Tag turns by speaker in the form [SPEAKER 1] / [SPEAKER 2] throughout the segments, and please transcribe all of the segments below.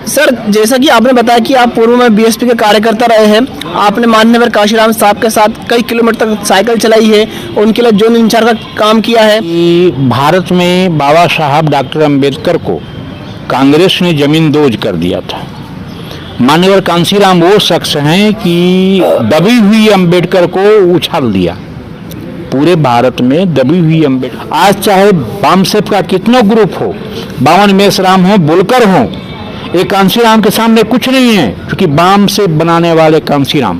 [SPEAKER 1] Sir, जैसा कि आपने बताया कि आप पूर्व में बीएसपी के कार्यकर्ता रहे हैं, आपने माननीय काशीराम साहब के साथ कई किलोमीटर तक साइकिल चलाई है, उनके लिए जोन इंचार्ज का काम किया है।
[SPEAKER 2] कि भारत में बाबा साहब डॉक्टर अंबेडकर को कांग्रेस ने जमींदोज कर दिया था। मान्यवर कांशीराम वो शख्स हैं कि दबी हुई अंबेडकर को उछाल दिया। पूरे भारत में दबी हुई अंबेडकर, आज चाहे बामसेप का कितना ग्रुप हो, बावन मेसराम हो, बुलकर हो, एक कांशीराम के सामने कुछ नहीं है, क्योंकि बाम से बनाने वाले कांशीराम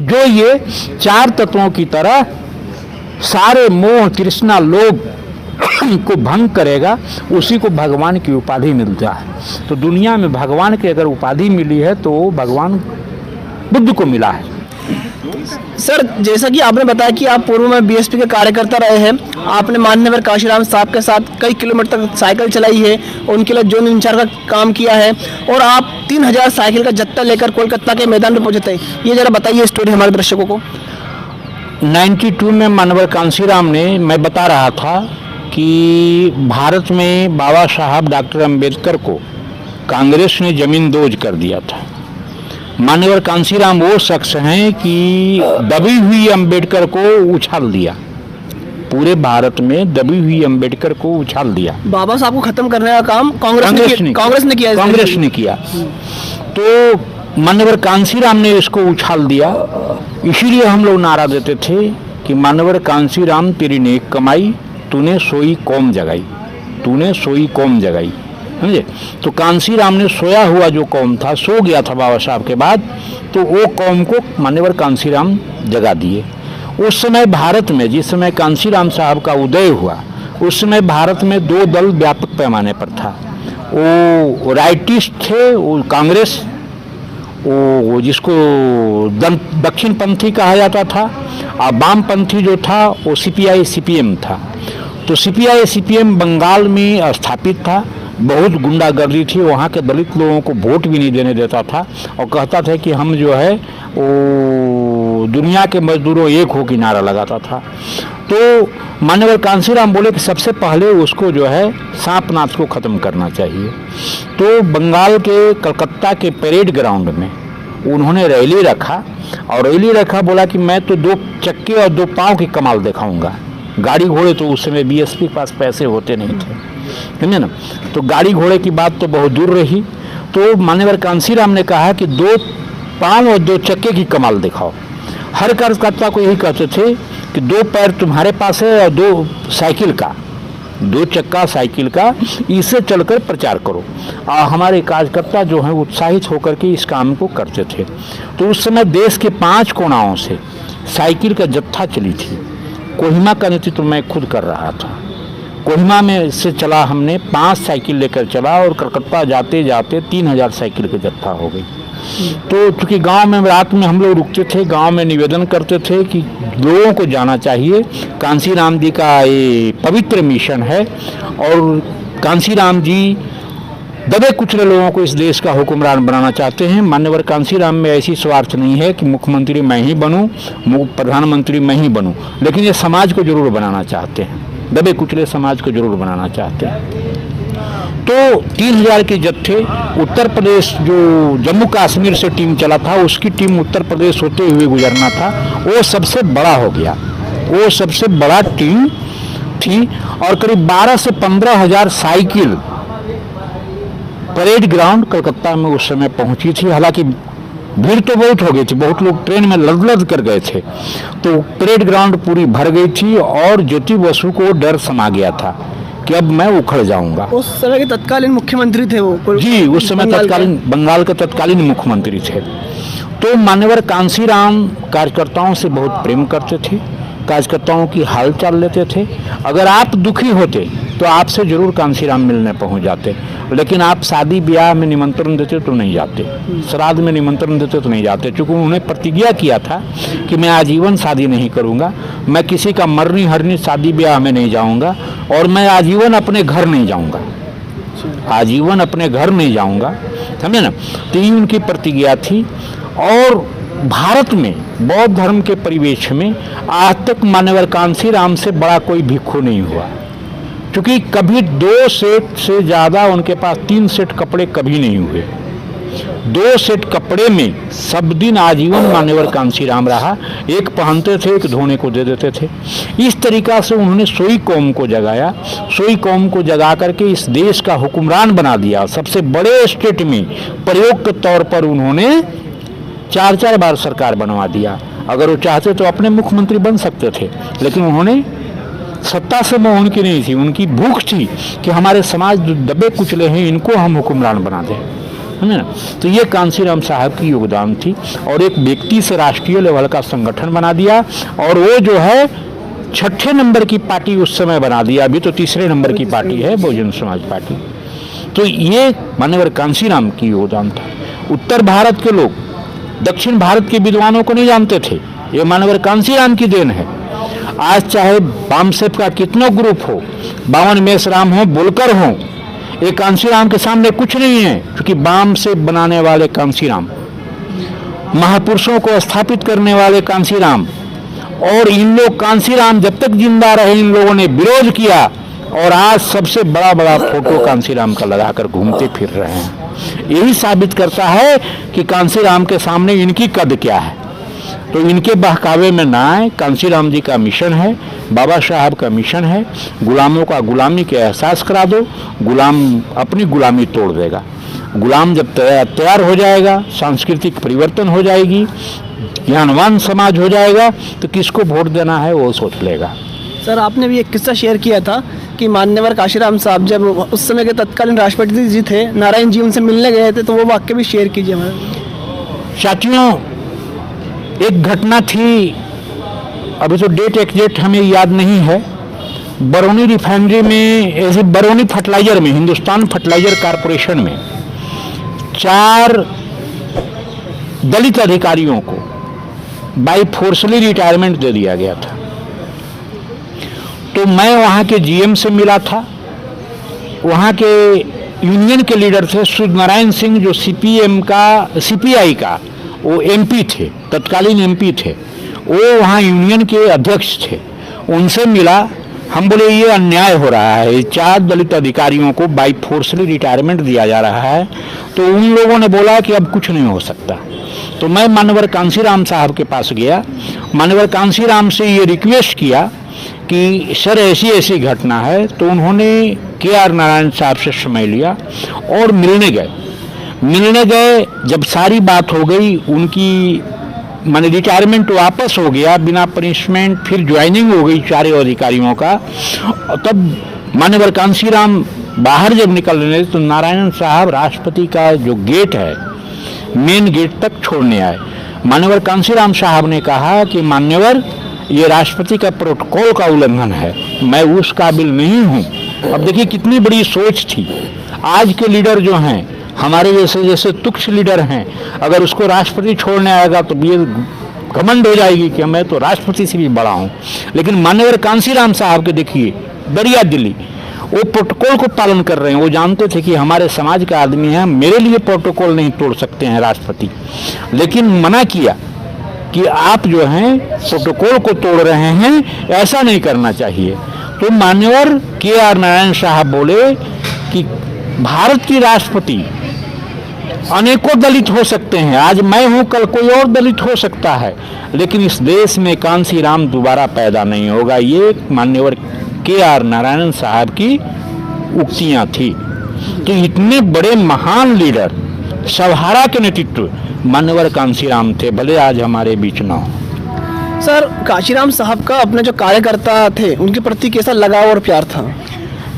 [SPEAKER 2] जो ये चार तत्वों की तरह सारे मोह तृष्णा लोग को भंग करेगा, उसी को भगवान की उपाधि मिलता है। तो दुनिया में भगवान की अगर उपाधि मिली है तो भगवान बुद्ध को मिला है।
[SPEAKER 1] सर, जैसा कि आपने बताया कि आप पूर्व में बीएसपी के कार्यकर्ता रहे हैं, आपने माननीय काशीराम साहब के साथ कई किलोमीटर तक साइकिल चलाई है, उनके लिए जोन इंचार्ज का काम किया है और आप 3000 साइकिल का जत्था लेकर कोलकाता के मैदान में पहुंचे थे। ये जरा बताइए स्टोरी हमारे दर्शकों को।
[SPEAKER 2] 92 में माननीय कांशीराम ने, मैं बता रहा था कि भारत में बाबा साहब डॉक्टर अंबेडकर को कांग्रेस ने जमींदोज कर दिया था। मान्यवर कांशीराम वो शख्स हैं कि दबी हुई अंबेडकर को उछाल दिया। पूरे भारत में दबी हुई अंबेडकर को उछाल दिया।
[SPEAKER 1] बाबा साहब को खत्म करने का काम कांग्रेस ने किया।
[SPEAKER 2] तो मान्यवर कांशीराम ने इसको उछाल दिया। इसीलिए हम लोग नारा देते थे कि मान्यवर कांशीराम तेरी नेक कमाई, तूने सोई कौम जगाई, तूने सोई कौम जगाई। समझे? तो कांशीराम ने सोया हुआ जो कौम था, सो गया था बाबा साहब के बाद, तो वो कौम को मान्यवर कांशीराम जगा दिए। उस समय भारत में, जिस समय कांशीराम साहब का उदय हुआ, उस समय भारत में दो दल व्यापक पैमाने पर था। वो राइटिस्ट थे, वो कांग्रेस, वो जिसको दक्षिण पंथी कहा जाता था, और वामपंथी जो था वो सीपीआई सीपीएम था। तो सीपीआई सीपीएम बंगाल में स्थापित था। बहुत गुंडागर्दी थी, वहाँ के दलित लोगों को वोट भी नहीं देने देता था और कहता था कि हम जो है वो दुनिया के मजदूरों एक हो की नारा लगाता था। तो मान्यवर कांशीराम बोले कि सबसे पहले उसको जो है सांपनाथ को ख़त्म करना चाहिए। तो बंगाल के कलकत्ता के परेड ग्राउंड में उन्होंने रैली रखा और बोला कि मैं तो 2 चक्के और 2 पाँव की कमाल दिखाऊंगा। गाड़ी घोड़े तो उस समय बीएसपी के पास पैसे होते नहीं थे, समझे ना। तो गाड़ी घोड़े की बात तो बहुत दूर रही। तो मान्यवर कांशीराम ने कहा कि 2 पाँव और 2 चक्के की कमाल दिखाओ। हर कार्यकर्ता को यही कहते थे कि 2 पैर तुम्हारे पास है और 2 साइकिल का, 2 चक्का साइकिल का, इससे चलकर प्रचार करो। और हमारे कार्यकर्ता जो हैं उत्साहित होकर के इस काम को करते थे। तो उस समय देश के 5 कोनाओं से साइकिल का जत्था चली थी। कोहिमा का नेतृत्व मैं खुद कर रहा था। कोहिमा में से चला, हमने 5 साइकिल लेकर चला और कलकत्ता जाते जाते 3000 साइकिल का जत्था हो गई। तो चूँकि गांव में रात में हम लोग रुकते थे, गांव में निवेदन करते थे कि लोगों को जाना चाहिए, कांशीराम जी का ये पवित्र मिशन है और कांशीराम जी दबे कुचले लोगों को इस देश का हुक्मरान बनाना चाहते हैं। मान्यवर कांशीराम में ऐसी स्वार्थ नहीं है कि मुख्यमंत्री मैं ही बनूं, प्रधानमंत्री मैं ही बनूं, लेकिन ये समाज को जरूर बनाना चाहते हैं, दबे कुचले समाज को जरूर बनाना चाहते हैं। तो 3000 के जत्थे उत्तर प्रदेश, जो जम्मू कश्मीर से टीम चला था, उसकी टीम उत्तर प्रदेश होते हुए गुजरना था, वो सबसे बड़ा हो गया। वो सबसे बड़ा टीम थी और करीब 12 से 15 हजार साइकिल परेड ग्राउंड कलकत्ता में उस समय पहुंची थी। हालांकि भीड़ तो बहुत हो गई थी, बहुत लोग ट्रेन में लद कर गए थे। तो परेड ग्राउंड पूरी भर गई थी और ज्योति बसु को डर समा गया था कि अब मैं उखड़ जाऊंगा।
[SPEAKER 1] उस समय के तत्कालीन मुख्यमंत्री थे वो
[SPEAKER 2] जी, उस समय तत्कालीन बंगाल के तत्कालीन मुख्यमंत्री थे। तो मान्यवर कांशीराम कार्यकर्ताओं से बहुत प्रेम करते थे, कार्यकर्ताओं की हालचाल लेते थे। अगर आप दुखी होते तो आपसे जरूर कांशीराम मिलने पहुंच जाते, लेकिन आप शादी ब्याह में निमंत्रण देते तो नहीं जाते, श्राद्ध में निमंत्रण देते तो नहीं जाते, क्योंकि उन्होंने प्रतिज्ञा किया था कि मैं आजीवन शादी नहीं करूंगा, मैं किसी का मरनी हरनी शादी ब्याह में नहीं जाऊंगा और मैं आजीवन अपने घर नहीं जाऊंगा, आजीवन अपने घर नहीं जाऊंगा, समझे ना। तो ये उनकी प्रतिज्ञा थी। और भारत में बौद्ध धर्म के परिवेश में आज तक मान्यवर कांशीराम से बड़ा कोई भिक्खु नहीं हुआ, क्योंकि कभी 2 सेट से ज़्यादा उनके पास 3 सेट कपड़े कभी नहीं हुए। 2 सेट कपड़े में सब दिन आजीवन मान्यवर कांसीराम रहा। एक पहनते थे, एक धोने को दे देते थे। इस तरीका से उन्होंने सोई कौम को जगाया। सोई कौम को जगा करके इस देश का हुक्मरान बना दिया। सबसे बड़े स्टेट में प्रयोग के तौर पर उन्होंने 4-4 बार सरकार बनवा दिया। अगर वो चाहते तो अपने मुख्यमंत्री बन सकते थे, लेकिन उन्होंने सत्ता से मोह उनकी नहीं थी, उनकी भूख थी कि हमारे समाज जो दबे कुचले हैं इनको हम हुक्मरान बना दें, है ना। तो ये कांसीराम साहब की योगदान थी और एक व्यक्ति से राष्ट्रीय लेवल का संगठन बना दिया और वो जो है 6ठे नंबर की पार्टी उस समय बना दिया। अभी तो 3रे नंबर की पार्टी है बहुजन समाज पार्टी। तो ये मान्यवर कांसीराम की योगदान था। उत्तर भारत के लोग दक्षिण भारत के विद्वानों को नहीं जानते थे, ये मान्यवर कांसीराम की देन है। आज चाहे बामसेप का कितना ग्रुप हो, बावन मेसराम हो, बोलकर हो, ये कांसीराम के सामने कुछ नहीं है, क्योंकि बामसेप बनाने वाले कांसीराम, महापुरुषों को स्थापित करने वाले कांसीराम, और इन लोग कांसीराम जब तक जिंदा रहे इन लोगों ने विरोध किया और आज सबसे बड़ा बड़ा फोटो कांसीराम का लगाकर घूमते फिर रहे हैं। यही साबित करता है कि कांसीराम के सामने इनकी कद क्या है। तो इनके बहकावे में ना आए। कांसीराम जी का मिशन है, बाबा साहब का मिशन है, गुलामों का गुलामी के एहसास करा दो, गुलाम अपनी गुलामी तोड़ देगा। गुलाम जब तैयार हो जाएगा, सांस्कृतिक परिवर्तन हो जाएगी, ज्ञानवान समाज हो जाएगा, तो किसको वोट देना है वो सोच लेगा।
[SPEAKER 1] सर, आपने भी एक किस्सा शेयर किया था कि मान्यवर काशीराम साहब जब उस समय के तत्कालीन राष्ट्रपति जी थे, नारायण जी उनसे मिलने गए थे, तो वो वाक्य भी शेयर कीजिए हमारे।
[SPEAKER 2] साथियों, एक घटना थी, अभी तो डेट एग्जैक्ट हमें याद नहीं है, बरौनी रिफाइनरी में, ऐसे बरौनी फर्टिलाइजर में, हिंदुस्तान फर्टिलाइजर कारपोरेशन में 4 दलित अधिकारियों को बाई फोर्सली रिटायरमेंट दे दिया गया था। तो मैं वहाँ के जीएम से मिला था। वहाँ के यूनियन के लीडर थे सूर्यनारायण सिंह, जो सीपीआई का वो एमपी थे, तत्कालीन एमपी थे, वो वहाँ यूनियन के अध्यक्ष थे। उनसे मिला। हम बोले ये अन्याय हो रहा है, 4 दलित अधिकारियों को बाई फोर्सली रिटायरमेंट दिया जा रहा है। तो उन लोगों ने बोला कि अब कुछ नहीं हो सकता। तो मैं मान्यवर कांसीराम साहब के पास गया, मान्यवर कांसीराम से ये रिक्वेस्ट किया कि सर ऐसी ऐसी घटना है। तो उन्होंने KR नारायण साहब से समय लिया और मिलने गए। जब सारी बात हो गई, उनकी माने रिटायरमेंट वापस हो गया बिना पनिशमेंट, फिर ज्वाइनिंग हो गई 4 अधिकारियों का। तब मान्यवर कांसीराम बाहर जब निकल रहे तो नारायण साहब राष्ट्रपति का जो गेट है, मेन गेट तक छोड़ने आए। मान्यवर कांसीराम साहब ने कहा कि मान्यवर, ये राष्ट्रपति का प्रोटोकॉल का उल्लंघन है, मैं उस काबिल नहीं हूँ। अब देखिए कितनी बड़ी सोच थी। आज के लीडर जो हैं, हमारे जैसे तुच्छ लीडर हैं, अगर उसको राष्ट्रपति छोड़ने आएगा तो ये घमंड हो जाएगी कि मैं तो राष्ट्रपति से भी बड़ा हूँ। लेकिन मान्यवर कांसीराम साहब के देखिए दरिया दिली, वो प्रोटोकॉल को पालन कर रहे हैं। वो जानते थे कि हमारे समाज का आदमी है, मेरे लिए प्रोटोकॉल नहीं तोड़ सकते हैं राष्ट्रपति, लेकिन मना किया कि आप जो हैं प्रोटोकॉल को तोड़ रहे हैं, ऐसा नहीं करना चाहिए। तो मान्यवर KR नारायण साहब बोले कि भारत की राष्ट्रपति अनेकों दलित हो सकते हैं, आज मैं हूं, कल कोई और दलित हो सकता है, लेकिन इस देश में कांसीराम दोबारा पैदा नहीं होगा। ये मान्यवर KR नारायण साहब की उक्तियां थी। तो इतने बड़े महान लीडर, सहारा के नेतृत्व मान्यवर कांसीराम थे, भले आज हमारे बीच ना हो।
[SPEAKER 1] सर, काशीराम साहब का अपने जो कार्यकर्ता थे उनके प्रति कैसा लगाव और प्यार था?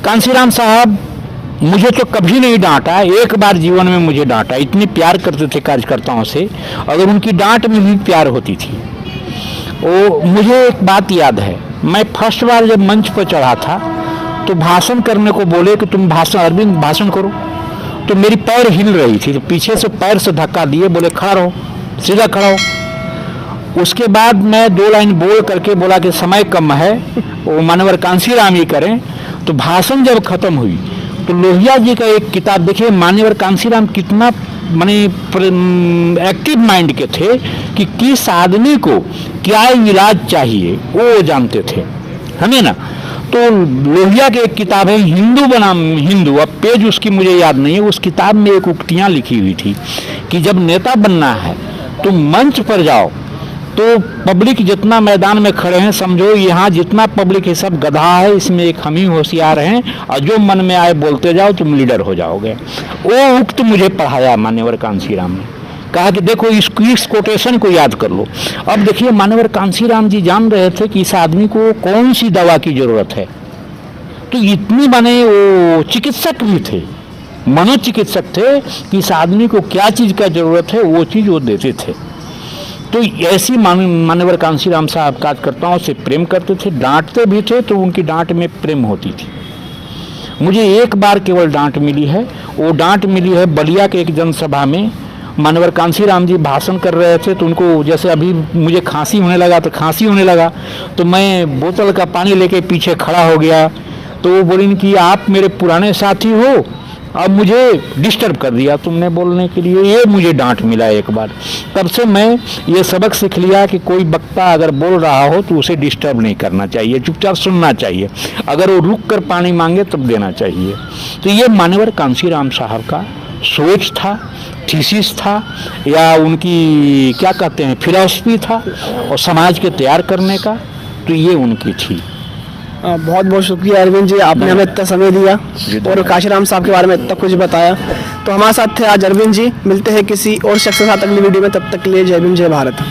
[SPEAKER 2] कांसीराम साहब मुझे तो कभी नहीं डांटा, एक बार जीवन में मुझे डांटा। इतनी प्यार करते थे कार्यकर्ताओं से, अगर उनकी डांट में भी प्यार होती थी। वो मुझे एक बात याद है, मैं फर्स्ट बार जब मंच पर चढ़ा था तो भाषण करने को बोले कि तुम अरविंद भाषण करो, तो मेरी पैर हिल रही थी, तो पीछे से पैर से धक्का दिए, बोले खड़ा रहो, सीधा खड़ा हो। उसके बाद मैं 2 लाइन बोल करके बोला कि समय कम है, वो मान्यवर कांसीराम ही करें। तो भाषण जब खत्म हुई तो लोहिया जी का एक किताब देखिए, मान्यवर कांसीराम कितना माने एक्टिव माइंड के थे कि किस आदमी को क्या इलाज चाहिए वो जानते थे, हमें ना। तो लोहिया की एक किताब है हिंदू बनाम हिंदू, अब पेज उसकी मुझे याद नहीं है, उस किताब में एक उक्तियां लिखी हुई थी कि जब नेता बनना है तो मंच पर जाओ तो पब्लिक जितना मैदान में खड़े हैं समझो यहाँ जितना पब्लिक है सब गधा है, इसमें एक हम ही होशियार हैं और जो मन में आए बोलते जाओ तुम लीडर हो जाओगे। वो उक्त मुझे पढ़ाया मान्यवर कांसीराम ने, कहा कि देखो इस कोटेशन को याद कर लो। अब देखिए मान्यवर कांसीराम जी जान रहे थे कि इस आदमी को कौन सी दवा की जरूरत है, तो इतनी माने वो चिकित्सक भी थे, मनोचिकित्सक थे कि इस आदमी को क्या चीज़ का जरूरत है वो चीज़ वो देते थे। तो ऐसी मान्यवर कांसीराम साहब कार्यकर्ताओं से प्रेम करते थे, डांटते भी थे तो उनकी डांट में प्रेम होती थी। मुझे एक बार केवल डांट मिली है, वो डांट मिली है बलिया के एक जनसभा में। मान्यवर कांसीराम जी भाषण कर रहे थे तो उनको जैसे अभी मुझे खांसी होने लगा तो मैं बोतल का पानी लेके पीछे खड़ा हो गया, तो वो बोली कि आप मेरे पुराने साथी हो, अब मुझे डिस्टर्ब कर दिया तुमने बोलने के लिए, ये मुझे डांट मिला एक बार। तब से मैं ये सबक सीख लिया कि कोई वक्ता अगर बोल रहा हो तो उसे डिस्टर्ब नहीं करना चाहिए, चुपचाप सुनना चाहिए, अगर वो रुक कर पानी मांगे तब देना चाहिए। तो ये मान्यवर कांसीराम साहब का सोच था, थीसिस था, या उनकी क्या कहते हैं फिलॉसफी था और समाज के तैयार करने का, तो ये उनकी थी।
[SPEAKER 1] बहुत बहुत शुक्रिया अरविंद जी, आपने हमें इतना समय दिया और काशीराम साहब के बारे में इतना कुछ बताया। तो हमारे साथ थे आज अरविंद जी, मिलते हैं किसी और शख्स के साथ अगली वीडियो में, तब तक के लिए जय भीम जय भारत।